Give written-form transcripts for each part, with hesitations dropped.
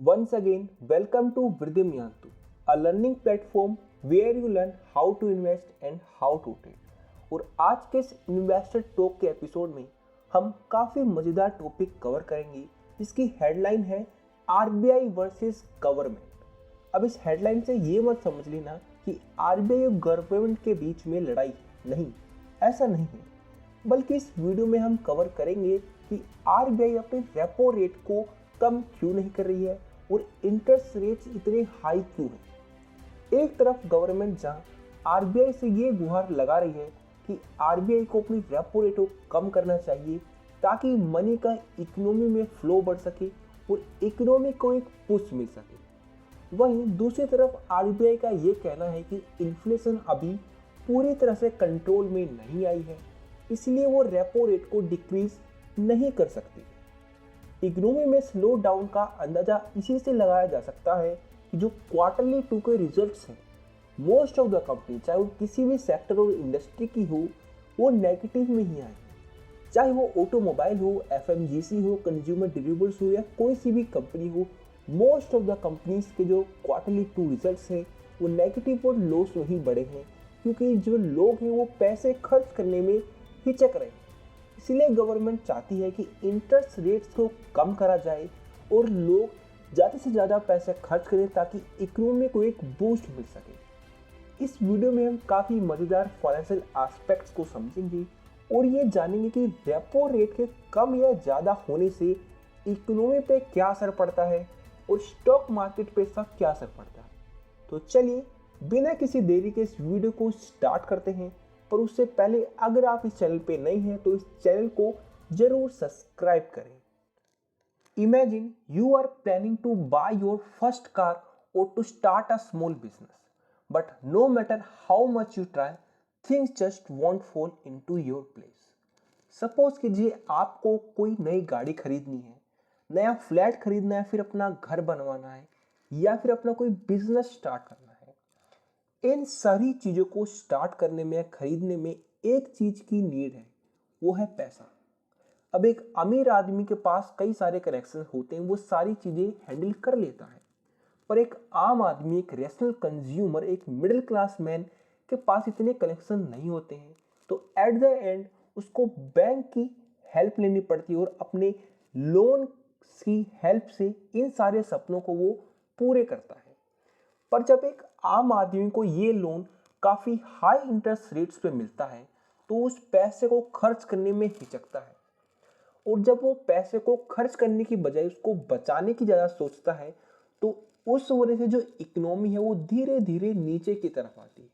Once again, welcome to Vridim Yantu, a learning platform where you learn how to invest and how to trade. और आज के इस investor talk के episode में हम काफ़ी मज़ेदार टॉपिक कवर करेंगे जिसकी हेडलाइन है आरबीआई वर्सेस गवर्नमेंट। अब इस हेडलाइन से ये मत समझ लेना कि आरबीआई और गवर्नमेंट के बीच में लड़ाई है, नहीं, ऐसा नहीं है। बल्कि इस वीडियो में हम कवर करेंगे कि आरबीआई अपने रेपो रेट को कम क्यों नहीं कर रही है और इंटरेस्ट रेट्स इतने हाई क्यों हैं। एक तरफ गवर्नमेंट जहां आरबीआई से ये गुहार लगा रही है कि आरबीआई को अपनी रेपो रेट को कम करना चाहिए ताकि मनी का इकोनॉमी में फ्लो बढ़ सके और इकोनॉमी को एक पुश मिल सके। वहीं दूसरी तरफ आरबीआई का ये कहना है कि इन्फ्लेशन अभी पूरी तरह से कंट्रोल में नहीं आई है, इसलिए वो रेपो रेट को डिक्रीज नहीं कर सकती। इकोनॉमी में स्लो डाउन का अंदाजा इसी से लगाया जा सकता है कि जो क्वार्टरली टू के रिजल्ट्स हैं, मोस्ट ऑफ द कंपनी चाहे वो किसी भी सेक्टर और इंडस्ट्री की हो, वो नेगेटिव में ही आए। चाहे वो ऑटोमोबाइल हो, एफएमजीसी हो, कंज्यूमर ड्यूरेबल्स हो या कोई सी भी कंपनी हो, मोस्ट ऑफ द कंपनीज के जो क्वार्टरली टू रिजल्ट्स हैं वो नेगेटिव और लॉस में ही बढ़े हैं, क्योंकि जो लोग हैं वो पैसे खर्च करने में हिचक रहे हैं। इसलिए गवर्नमेंट चाहती है कि इंटरेस्ट रेट्स को कम करा जाए और लोग ज़्यादा से ज़्यादा पैसे खर्च करें ताकि इकोनॉमी को एक बूस्ट मिल सके। इस वीडियो में हम काफ़ी मज़ेदार फाइनेंशियल एस्पेक्ट्स को समझेंगे और ये जानेंगे कि रेपो रेट के कम या ज़्यादा होने से इकोनॉमी पे क्या असर पड़ता है और स्टॉक मार्केट पे इसका क्या असर पड़ता है। तो चलिए बिना किसी देरी के इस वीडियो को स्टार्ट करते हैं। पर उससे पहले अगर आप इस चैनल पे नए हैं तो इस चैनल को जरूर सब्सक्राइब करें। Imagine you are planning to buy your first car और to start a small business, but no matter how much you try, things just won't fall into your place. Suppose कीजिए आपको कोई नई गाड़ी खरीदनी है, नया फ्लैट खरीदना है, फिर अपना घर बनवाना है या फिर अपना कोई बिजनेस स्टार्ट करना है। इन सारी चीज़ों को स्टार्ट करने में या खरीदने में एक चीज़ की नीड है, वो है पैसा। अब एक अमीर आदमी के पास कई सारे कनेक्शन होते हैं, वो सारी चीज़ें हैंडल कर लेता है। पर एक आम आदमी, एक रैशनल कंज्यूमर, एक मिडिल क्लास मैन के पास इतने कनेक्शन नहीं होते हैं, तो एट द एंड उसको बैंक की हेल्प लेनी पड़ती है और अपने लोन की हेल्प से इन सारे सपनों को वो पूरे करता है। पर जब एक आम आदमी को ये लोन काफ़ी हाई इंटरेस्ट रेट्स पे मिलता है तो उस पैसे को खर्च करने में हिचकता है, और जब वो पैसे को खर्च करने की बजाय उसको बचाने की ज़्यादा सोचता है तो उस वजह से जो इकोनॉमी है वो धीरे धीरे नीचे की तरफ आती है।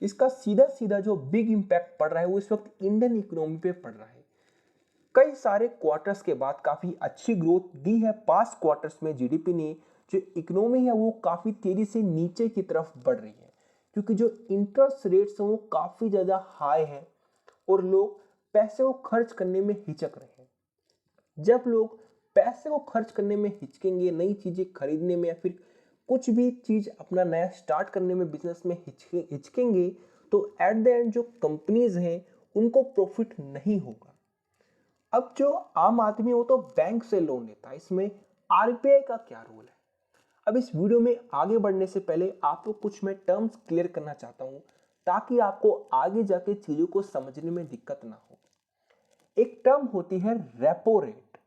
इसका सीधा सीधा जो बिग इम्पैक्ट पड़ रहा है वो इस वक्त इंडियन इकोनॉमी पे पड़ रहा है। कई सारे क्वार्टर्स के बाद काफ़ी अच्छी ग्रोथ दी है पास्ट क्वार्टर्स में जीडीपी ने। जो इकोनॉमी है वो काफ़ी तेज़ी से नीचे की तरफ बढ़ रही है क्योंकि जो इंटरेस्ट रेट्स हैं वो काफ़ी ज़्यादा हाई है और लोग पैसे को खर्च करने में हिचक रहे हैं। जब लोग पैसे को खर्च करने में हिचकेंगे, नई चीज़ें खरीदने में या फिर कुछ भी चीज़ अपना नया स्टार्ट करने में, बिजनेस में हिचकेंगे, तो एट द एंड जो कंपनीज हैं उनको प्रॉफिट नहीं होगा। अब जो आम आदमी है वो तो बैंक से लोन लेता है, इसमें आरबीआई का क्या रोल है। अब इस वीडियो में आगे बढ़ने से पहले आपको कुछ मैं टर्म्स क्लियर करना चाहता हूं ताकि आपको आगे जाके चीजों को समझने में दिक्कत ना हो। एक टर्म होती है रेपो रेट।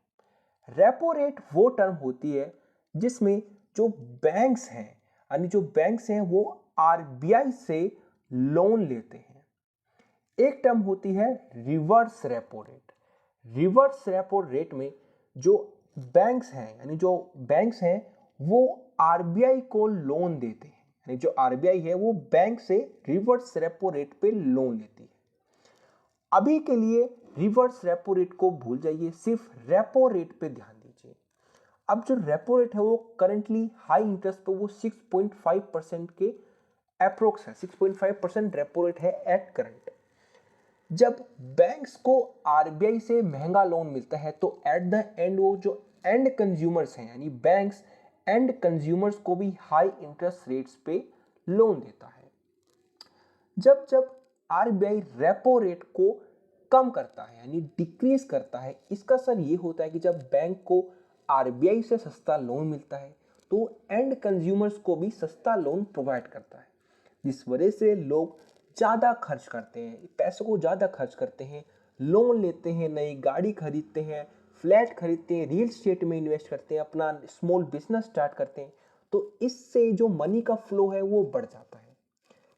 रेपो रेट वो टर्म होती है जिसमें जो बैंक्स हैं, यानी जो बैंक्स हैं वो आरबीआई से लोन लेते हैं। एक टर्म होती है reverse repo rate. Reverse repo rate में जो बैंक्स हैं, यानी जो बैंक्स हैं वो आरबीआई को लोन देते हैं, यानी जो आरबीआई है वो बैंक से रिवर्स रेपो रेट पे लोन लेती है। अभी के लिए रिवर्स रेपो रेट को भूल जाइए, सिर्फ रेपो रेट पे ध्यान दीजिए। अब जो रेपो रेट है वो करंटली हाई इंटरेस्ट पे वो 6.5% के अप्रोक्स है। 6.5% रेपो रेट है एट करंट। जब बैंक्स को आरबीआई से महंगा लोन मिलता है तो एट द एंड वो जो एंड कंज्यूमर्स हैं, यानी बैंक्स एंड कंज्यूमर्स को भी हाई इंटरेस्ट रेट्स पे लोन देता है। जब जब आरबीआई रेपो रेट को कम करता है, यानी डिक्रीज करता है, इसका असर ये होता है कि जब बैंक को आरबीआई से सस्ता लोन मिलता है तो एंड कंज्यूमर्स को भी सस्ता लोन प्रोवाइड करता है, जिस वजह से लोग ज़्यादा खर्च करते हैं, पैसों को ज़्यादा खर्च करते हैं, लोन लेते हैं, नई गाड़ी खरीदते हैं, फ्लैट खरीदते हैं, रियल स्टेट में इन्वेस्ट करते हैं, अपना स्मॉल बिजनेस स्टार्ट करते हैं। तो इससे जो मनी का फ्लो है वो बढ़ जाता है,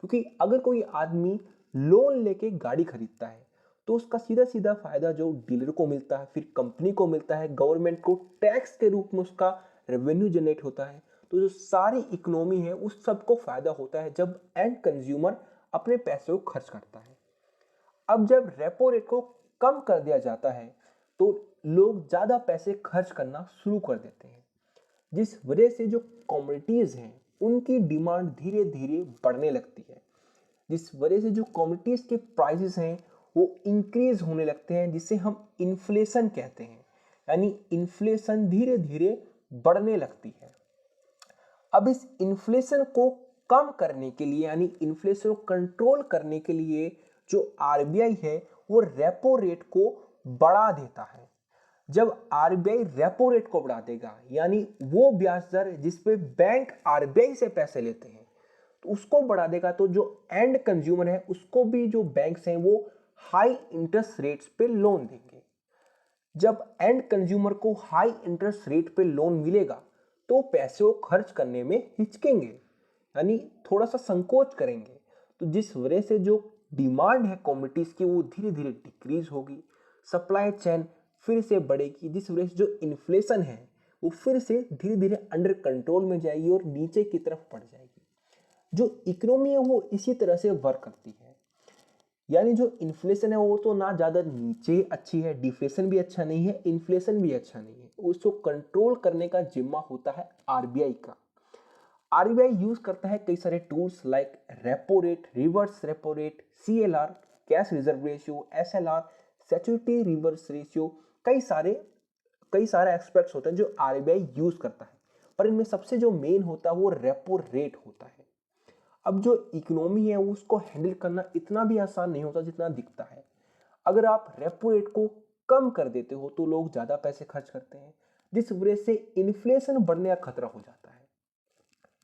क्योंकि अगर कोई आदमी लोन लेके गाड़ी खरीदता है तो उसका सीधा सीधा फायदा जो डीलर को मिलता है, फिर कंपनी को मिलता है, गवर्नमेंट को टैक्स के रूप में उसका रेवेन्यू जनरेट होता है। तो जो सारी इकोनॉमी है उस सबको फायदा होता है जब एंड कंज्यूमर अपने पैसे को खर्च करता है। अब जब रेपो रेट को कम कर दिया जाता है तो लोग ज़्यादा पैसे खर्च करना शुरू कर देते हैं, जिस वजह से जो कमोडिटीज़ हैं उनकी डिमांड धीरे धीरे बढ़ने लगती है, जिस वजह से जो कमोडिटीज़ के प्राइसेस हैं वो इंक्रीज होने लगते हैं, जिसे हम इन्फ्लेशन कहते हैं। यानी इन्फ्लेशन धीरे धीरे बढ़ने लगती है। अब इस इन्फ्लेशन को कम करने के लिए, यानी इन्फ्लेशन को कंट्रोल करने के लिए जो आरबीआई है वो रेपो रेट को बढ़ा देता है। जब आरबीआई रेपो रेट को बढ़ा देगा, यानी वो ब्याज दर जिस पे बैंक आरबीआई से पैसे लेते हैं तो उसको बढ़ा देगा, तो जो एंड कंज्यूमर है उसको भी जो बैंक्स हैं वो हाई इंटरेस्ट रेट्स पे लोन देंगे। जब एंड कंज्यूमर को हाई इंटरेस्ट रेट पे लोन मिलेगा तो पैसे को खर्च करने में हिचकेंगे, यानी थोड़ा सा संकोच करेंगे। तो जिस वजह से जो डिमांड है कमोडिटीज की वो धीरे धीरे डिक्रीज होगी, सप्लाई चेन फिर से बढ़ेगी, जिस वजह से जो इन्फ्लेशन है वो फिर से धीरे धीरे अंडर कंट्रोल में जाएगी और नीचे की तरफ बढ़ जाएगी। जो इकोनॉमी है वो इसी तरह से वर्क करती है, यानी जो इन्फ्लेशन है वो तो ना ज़्यादा नीचे अच्छी है, डिफ्लेशन भी अच्छा नहीं है, इन्फ्लेशन भी अच्छा नहीं है। उसको कंट्रोल करने का जिम्मा होता है आरबीआई का। आरबीआई यूज करता है कई सारे tools like repo rate, reverse repo rate, CLR, cash reserve ratio, SLR, security reverse ratio. कई सारे एस्पेक्ट्स होते हैं जो आरबीआई यूज करता है, पर इनमें सबसे जो मेन होता है वो रेपो रेट होता है। अब जो इकोनॉमी है उसको हैंडल करना इतना भी आसान नहीं होता जितना दिखता है। अगर आप रेपो रेट को कम कर देते हो तो लोग ज़्यादा पैसे खर्च करते हैं, जिस वजह से इन्फ्लेशन बढ़ने का खतरा हो जाता है।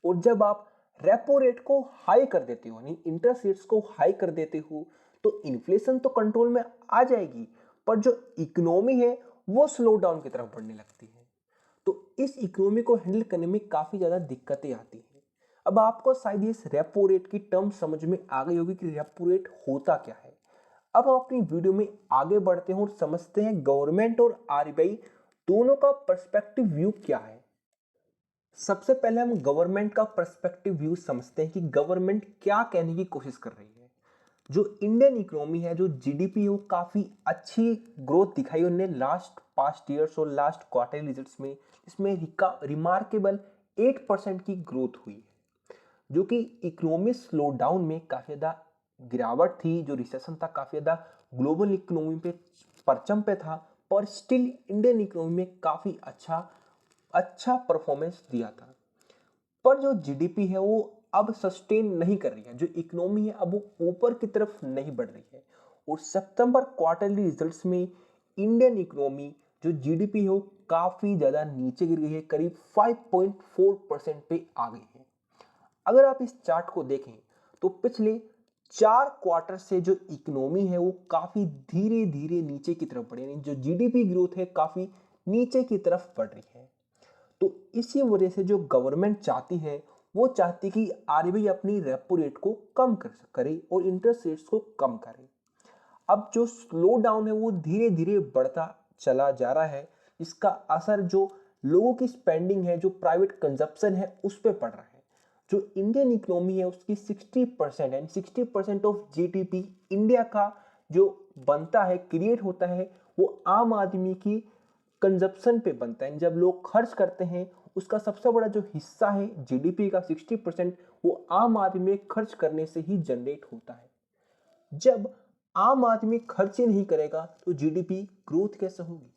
और जब आप रेपो रेट को हाई कर देते हो, यानी इंटरेस्ट रेट्स को हाई कर देते हो, तो इन्फ्लेशन तो कंट्रोल में आ जाएगी, पर जो इकोनॉमी है वो स्लो डाउन की तरफ बढ़ने लगती है। तो इस इकोनॉमी को हैंडल करने में काफ़ी ज़्यादा दिक्कतें आती हैं। अब आपको शायद इस रेपो रेट की टर्म समझ में आ गई होगी कि रेपो रेट होता क्या है। अब हम अपनी वीडियो में आगे बढ़ते हैं और समझते हैं गवर्नमेंट और आरबीआई दोनों का पर्सपेक्टिव व्यू क्या है। सबसे पहले हम गवर्नमेंट का पर्सपेक्टिव व्यू समझते हैं कि गवर्नमेंट क्या कहने की कोशिश कर रही है। जो इंडियन इकोनॉमी है, जो जीडीपी है, वो काफ़ी अच्छी ग्रोथ दिखाई उन्होंने लास्ट पास्ट ईयर्स और लास्ट क्वार्टर रिजल्ट्स में, इसमें रिमार्केबल 8% की ग्रोथ हुई है, जो कि इकोनॉमी स्लो डाउन में काफ़ी ज़्यादा गिरावट थी, जो रिसेशन था काफ़ी ज़्यादा ग्लोबल इकोनॉमी पे परचम पे था, पर स्टिल इंडियन इकोनॉमी में काफ़ी अच्छा परफॉर्मेंस दिया था। पर जो जीडीपी है वो अब सस्टेन नहीं कर रही है, जो इकोनॉमी है अब वो ऊपर की तरफ नहीं बढ़ रही है। और सितंबर क्वार्टरली रिजल्ट्स में इंडियन इकोनॉमी जो जीडीपी है वो काफ़ी ज़्यादा नीचे गिर गई है, करीब 5.4% पे आ गई है। अगर आप इस चार्ट को देखें तो पिछले 4 क्वार्टर से जो इकोनॉमी है वो काफ़ी धीरे धीरे नीचे की तरफ बढ़ी, यानी जो जीडीपी ग्रोथ है काफ़ी नीचे की तरफ बढ़ रही है। तो इसी वजह से जो गवर्नमेंट चाहती है वो चाहती कि आरबीआई अपनी रेपो रेट को कम करे और इंटरेस्ट रेट्स को कम करे। अब जो स्लो डाउन है वो धीरे धीरे बढ़ता चला जा रहा है, इसका असर जो लोगों की स्पेंडिंग है, जो प्राइवेट कंजप्शन है, उस पर पड़ रहा है। जो इंडियन इकोनॉमी है उसकी 60% एंड 60% ऑफ जीडीपी इंडिया का जो बनता है, क्रिएट होता है, वो आम आदमी की कंजप्शन पे बनता है। जब लोग खर्च करते हैं उसका सबसे बड़ा जो हिस्सा है जीडीपी का 60%, वो आम आदमी में खर्च करने से ही जनरेट होता है। जब आम आदमी खर्च ही नहीं करेगा तो जीडीपी ग्रोथ कैसे होगी?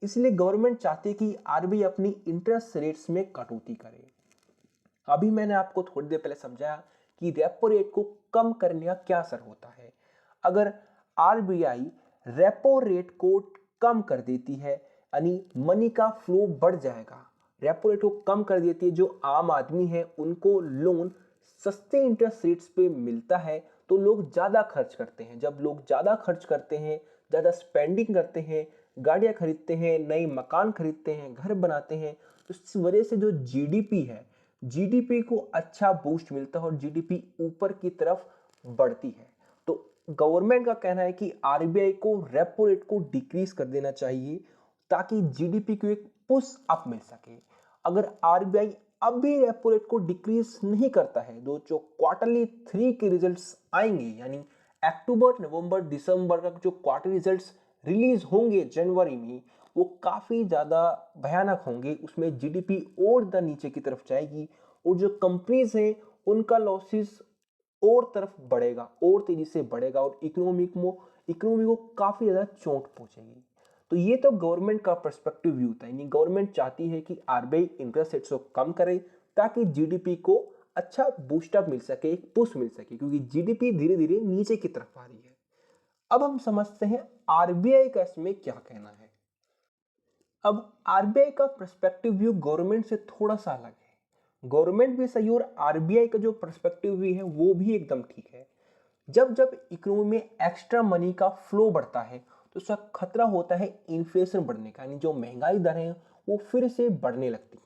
इसलिए गवर्नमेंट चाहती है कि आरबीआई अपनी इंटरेस्ट रेट्स में कटौती करे। अभी मैंने आपको थोड़ी देर पहले समझाया कि रेपो रेट को कम करने का क्या असर होता है। अगर आरबीआई रेपो रेट को कम कर देती है, यानी मनी का फ्लो बढ़ जाएगा। रेपो रेट को कम कर देती है, जो आम आदमी है उनको लोन सस्ते इंटरेस्ट रेट्स पे मिलता है तो लोग ज़्यादा खर्च करते हैं। जब लोग ज़्यादा खर्च करते हैं, ज़्यादा स्पेंडिंग करते हैं, गाड़ियाँ खरीदते हैं, नई मकान खरीदते हैं, घर बनाते हैं, तो इस वजह से जो जीडीपी है, जीडीपी को अच्छा बूस्ट मिलता है और जीडीपी ऊपर की तरफ बढ़ती है। तो गवर्नमेंट का कहना है कि आरबीआई को रेपो रेट को डिक्रीज कर देना चाहिए ताकि जीडीपी को एक पुश अप मिल सके। अगर आरबीआई अब भी रेपो रेट को डिक्रीज नहीं करता है, जो क्वार्टरली 3 के रिजल्ट्स आएंगे, यानी अक्टूबर, नवंबर, दिसंबर का जो क्वार्टर रिजल्ट्स रिलीज होंगे जनवरी में, वो काफ़ी ज़्यादा भयानक होंगे। उसमें जीडीपी और द नीचे की तरफ जाएगी और जो कंपनीज हैं उनका लॉसेस और तरफ बढ़ेगा, और तेजी से बढ़ेगा और इकोनॉमी को काफ़ी ज़्यादा चोट पहुंचेगी। तो ये तो गवर्नमेंट का पर्सपेक्टिव व्यू था, यानी गवर्नमेंट चाहती है कि आरबीआई इंटरेस्ट रेट्स को कम करे ताकि जीडीपी को अच्छा बूस्टअप मिल सके, एक पुश मिल सके, क्योंकि जीडीपी धीरे धीरे नीचे की तरफ आ रही है। अब हम समझते हैं आरबीआई का इसमें क्या कहना है। अब आरबीआई का पर्सपेक्टिव व्यू गवर्नमेंट से थोड़ा सा अलग है। गवर्नमेंट भी सही और आरबीआई का जो पर्सपेक्टिव व्यू है वो भी एकदम ठीक है। जब जब इकोनॉमी में एक्स्ट्रा मनी का फ्लो बढ़ता है तो उसका खतरा होता है इन्फ्लेशन बढ़ने का, यानी जो महंगाई दर है वो फिर से बढ़ने लगती है।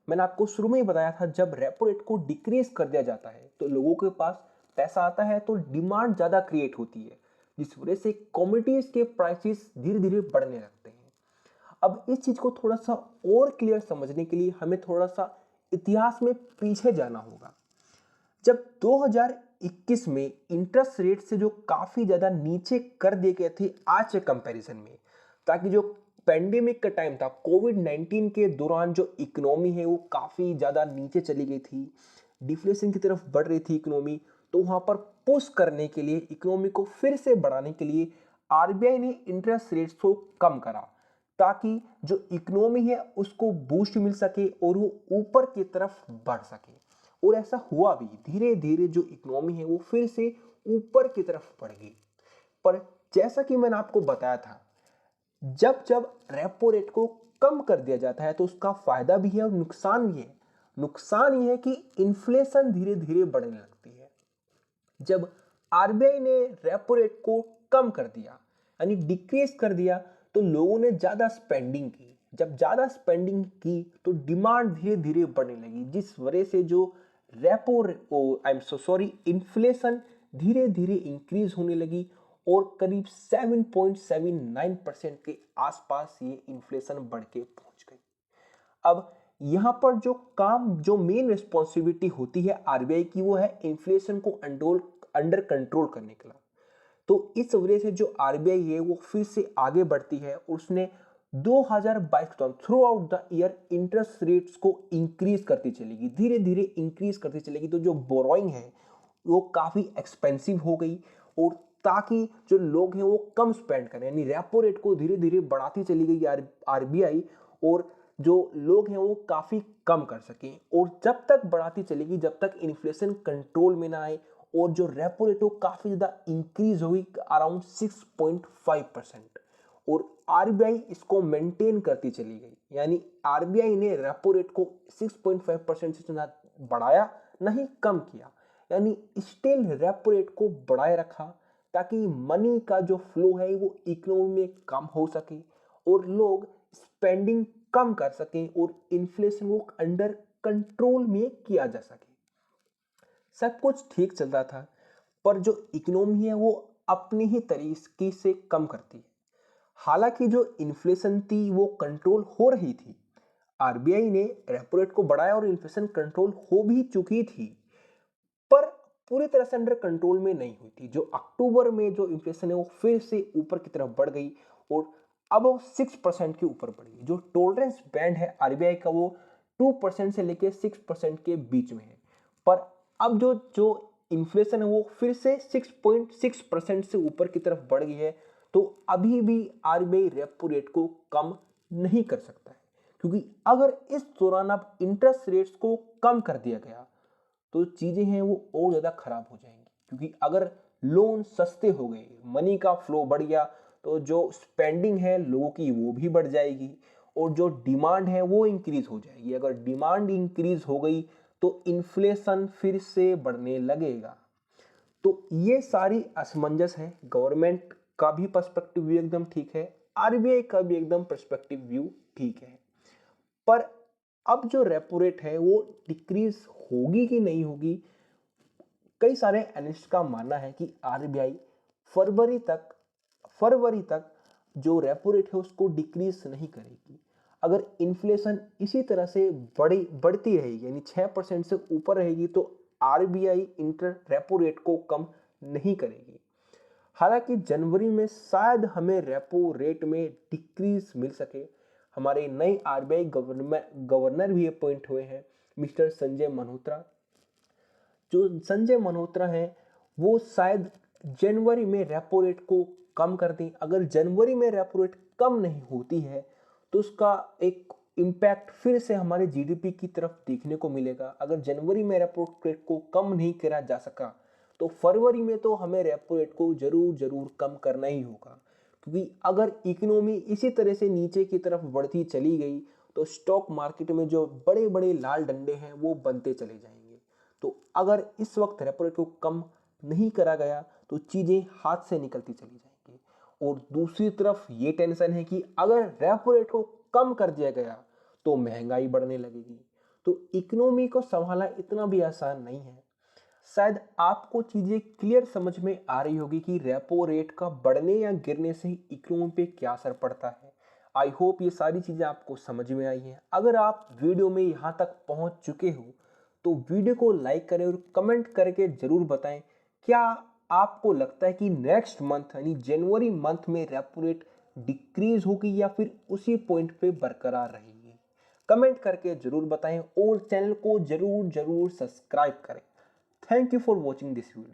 मैंने आपको शुरू में ही बताया था, जब रेपो रेट को डिक्रीज कर दिया जाता है तो लोगों के पास पैसा आता है तो डिमांड ज़्यादा क्रिएट होती है, जिस वजह से कमोडिटीज के प्राइसेस धीरे धीरे बढ़ने लगते हैं। अब इस चीज को थोड़ा सा और क्लियर समझने के लिए हमें थोड़ा सा इतिहास में पीछे जाना होगा। जब 2021 में इंटरेस्ट रेट से जो काफी ज्यादा नीचे कर दिए गए थे आज के कंपैरिजन में, ताकि जो पेंडेमिक का टाइम था, कोविड-19 के दौरान जो इकोनॉमी है वो काफी ज्यादा नीचे चली गई थी, डिफ्लेशन की तरफ बढ़ रही थी इकोनॉमी, तो वहां पर पुश करने के लिए, इकोनॉमी को फिर से बढ़ाने के लिए आरबीआई ने इंटरेस्ट रेट्स को कम करा ताकि जो इकोनॉमी है उसको बूस्ट मिल सके और वो ऊपर की तरफ बढ़ सके। और ऐसा हुआ भी, धीरे धीरे जो इकोनॉमी है वो फिर से ऊपर की तरफ बढ़ गई। पर जैसा कि मैंने आपको बताया था, जब जब रेपो रेट को कम कर दिया जाता है तो उसका फायदा भी है और नुकसान भी है। नुकसान ये है कि इन्फ्लेशन धीरे धीरे बढ़ने लगती है। जब आरबीआई ने रेपो रेट को कम कर दिया, यानी डिक्रीज कर दिया, तो लोगों ने ज्यादा स्पेंडिंग की। जब ज्यादा स्पेंडिंग की तो डिमांड धीरे धीरे बढ़ने लगी, जिस वजह से जो इन्फ्लेशन धीरे धीरे इंक्रीज होने लगी और करीब 7.79% के आसपास ये इन्फ्लेशन बढ़ के पहुंच गई। अब यहां पर जो मेन रिस्पॉन्सिबिलिटी होती है आरबीआई की, वो है इन्फ्लेशन को अंडर कंट्रोल करने के लिए। तो इस वजह से जो आरबीआई है वो फिर से आगे बढ़ती है। उसने 2022 के दौरान through out the year interest rates को इंक्रीज करती चलेगी, धीरे धीरे इंक्रीज करती चलेगी। तो जो बोरोइंग है वो काफी एक्सपेंसिव हो गई, और ताकि जो लोग हैं वो कम स्पेंड करें, यानी रेपो रेट को धीरे धीरे बढ़ाती चली गई आरबीआई, और जो लोग हैं वो काफी कम कर सकें। और जब तक बढ़ाती चलेगी जब तक इन्फ्लेशन कंट्रोल में ना आए, और जो रेपो रेट हो काफी ज्यादा इंक्रीज हुई अराउंड 6.5%, और आरबीआई इसको मेंटेन करती चली गई। यानी आरबीआई ने रेपो रेट को 6.5% से ज्यादा बढ़ाया नहीं, कम किया, यानी स्टिल रेपो रेट को बढ़ाए रखा ताकि मनी का जो फ्लो है वो इकोनॉमी में कम हो सके और लोग स्पेंडिंग कम कर सकें और इन्फ्लेशन को अंडर कंट्रोल में किया जा सके। सब कुछ ठीक चल रहा था, पर जो इकोनॉमी है वो अपनी ही तरीके से कम करती है। हालांकि जो इन्फ्लेशन थी वो कंट्रोल हो रही थी, आरबीआई ने रेपो रेट को बढ़ाया और इन्फ्लेशन कंट्रोल हो भी चुकी थी, पर पूरी तरह से अंडर कंट्रोल में नहीं हुई थी। जो अक्टूबर में जो इन्फ्लेशन है वो फिर से ऊपर की तरफ बढ़ गई और अब वो 6% के ऊपर बढ़ गई। जो टॉलरेंस बैंड है आरबीआई का वो 2% से लेकर 6% के बीच में है, पर अब जो इन्फ्लेशन है वो फिर से 6.6% से ऊपर की तरफ बढ़ गई है। तो अभी भी आरबीआई रेपो रेट को कम नहीं कर सकता है, क्योंकि अगर इस दौरान अब इंटरेस्ट रेट्स को कम कर दिया गया तो चीजें हैं वो और ज्यादा खराब हो जाएंगी। क्योंकि अगर लोन सस्ते हो गए, मनी का फ्लो बढ़ गया, तो जो स्पेंडिंग है लोगों की वो भी बढ़ जाएगी और जो डिमांड है वो इंक्रीज हो जाएगी। अगर डिमांड इंक्रीज हो गई तो इन्फ्लेशन फिर से बढ़ने लगेगा। तो ये सारी असमंजस है। गवर्नमेंट का भी पर्सपेक्टिव व्यू एकदम ठीक है, आरबीआई का भी एकदम पर्सपेक्टिव व्यू ठीक है, पर अब जो रेपो रेट है वो डिक्रीज होगी कि नहीं होगी। कई सारे एनालिस्ट का मानना है कि आरबीआई फरवरी तक जो रेपो रेट है उसको डिक्रीज नहीं करेगी। अगर इन्फ्लेशन इसी तरह से बढ़ती रहेगी यानी 6% से ऊपर रहेगी तो आरबीआई इंटर रेपो रेट को कम नहीं करेगी। हालांकि जनवरी में शायद हमें रेपो रेट में डिक्रीज मिल सके। हमारे नए आरबीआई गवर्नर भी अपॉइंट हुए हैं, मिस्टर संजय मल्होत्रा। जो संजय मल्होत्रा हैं वो शायद जनवरी में रेपो रेट को कम कर दें। अगर जनवरी में रेपो रेट कम नहीं होती है तो उसका एक इम्पैक्ट फिर से हमारे जीडीपी की तरफ देखने को मिलेगा। अगर जनवरी में रेपो रेट को कम नहीं करा जा सका तो फरवरी में तो हमें रेपो रेट को जरूर कम करना ही होगा, क्योंकि अगर इकोनॉमी इसी तरह से नीचे की तरफ बढ़ती चली गई तो स्टॉक मार्केट में जो बड़े बड़े लाल डंडे हैं वो बनते चले जाएंगे। तो अगर इस वक्त रेपो रेट को कम नहीं करा गया तो चीजें हाथ से निकलती चली जाएंगी। और दूसरी तरफ ये टेंशन है कि अगर रेपो रेट को कम कर दिया गया तो महंगाई बढ़ने लगेगी। तो इकोनॉमी को संभालना इतना भी आसान नहीं है। शायद आपको चीजें क्लियर समझ में आ रही होगी कि रेपो रेट का बढ़ने या गिरने से इकोनॉमी पे क्या असर पड़ता है। आई होप ये सारी चीजें आपको समझ में आई हैं। अगर आप वीडियो में यहाँ तक पहुँच चुके हो तो वीडियो को लाइक करें और कमेंट करके जरूर बताएं क्या आपको लगता है कि नेक्स्ट मंथ यानी जनवरी मंथ में रेपो रेट डिक्रीज होगी या फिर उसी पॉइंट पे बरकरार रहेगी। कमेंट करके जरूर बताएं और चैनल को जरूर सब्सक्राइब करें। Thank you for watching this video.